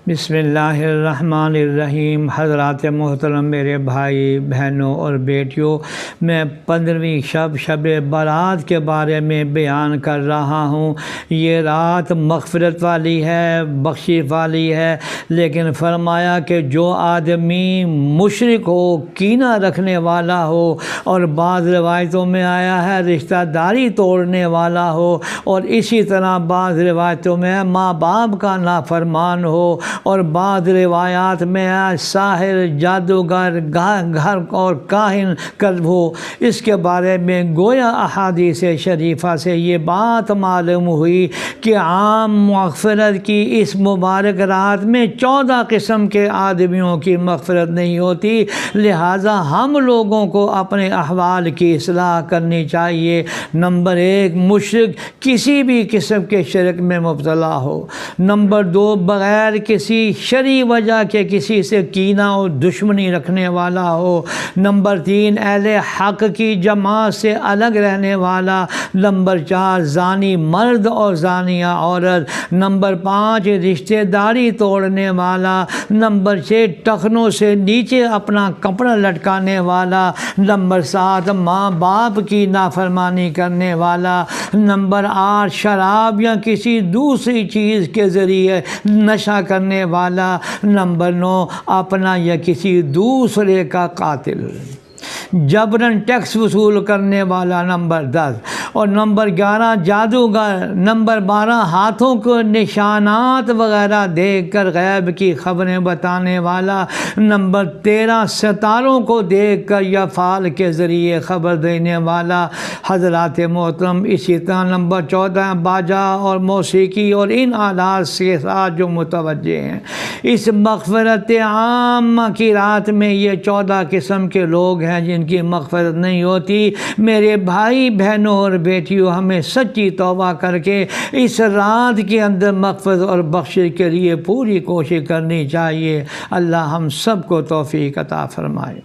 بسم اللہ الرحمن الرحیم۔ حضرات محترم میرے بھائی بہنوں اور بیٹیوں، میں 15ویں شب برات کے بارے میں بیان کر رہا ہوں۔ یہ رات مغفرت والی ہے، بخشش والی ہے، لیکن فرمایا کہ جو آدمی مشرک ہو، کینہ رکھنے والا ہو، اور بعض روایتوں میں آیا ہے رشتہ داری توڑنے والا ہو، اور اسی طرح بعض روایتوں میں ماں باپ کا نافرمان ہو، اور بعض روایات میں ساحر، جادوگر، گھر اور کاہن قلب ہو۔ اس کے بارے میں گویا احادیث شریفہ سے یہ بات معلوم ہوئی کہ عام مغفرت کی اس مبارک رات میں 14 قسم کے آدمیوں کی مغفرت نہیں ہوتی، لہٰذا ہم لوگوں کو اپنے احوال کی اصلاح کرنی چاہیے۔ نمبر 1، مشرک، کسی بھی قسم کے شرک میں مبتلا ہو۔ نمبر 2، بغیر کسی شرعی وجہ کے کسی سے کینہ اور دشمنی رکھنے والا ہو۔ نمبر 3، اہل حق کی جماعت سے الگ رہنے والا۔ نمبر 4، زانی مرد اور زانیہ عورت۔ نمبر 5، رشتہ داری توڑنے والا۔ نمبر 6، ٹخنوں سے نیچے اپنا کپڑا لٹکانے والا۔ نمبر 7، ماں باپ کی نافرمانی کرنے والا۔ نمبر 8، شراب یا کسی دوسری چیز کے ذریعے نشہ کرنے والا۔ نمبر 9، اپنا یا کسی دوسرے کا قاتل، جبراً ٹیکس وصول کرنے والا۔ نمبر 10 اور نمبر 11، جادوگر۔ نمبر 12، ہاتھوں کو نشانات وغیرہ دیکھ کر غیب کی خبریں بتانے والا۔ نمبر 13، ستاروں کو دیکھ کر یا فال کے ذریعے خبر دینے والا۔ حضرات محترم، اسی طرح نمبر 14، باجا اور موسیقی اور ان آلات کے ساتھ جو متوجہ ہیں۔ اس مغفرت عامہ کی رات میں یہ 14 قسم کے لوگ ہیں جن کی مغفرت نہیں ہوتی۔ میرے بھائی بہنوں اور بیٹیوں، ہمیں سچی توبہ کر کے اس رات کے اندر مغفرت اور بخشش کے لیے پوری کوشش کرنی چاہیے۔ اللہ ہم سب کو توفیق عطا فرمائے۔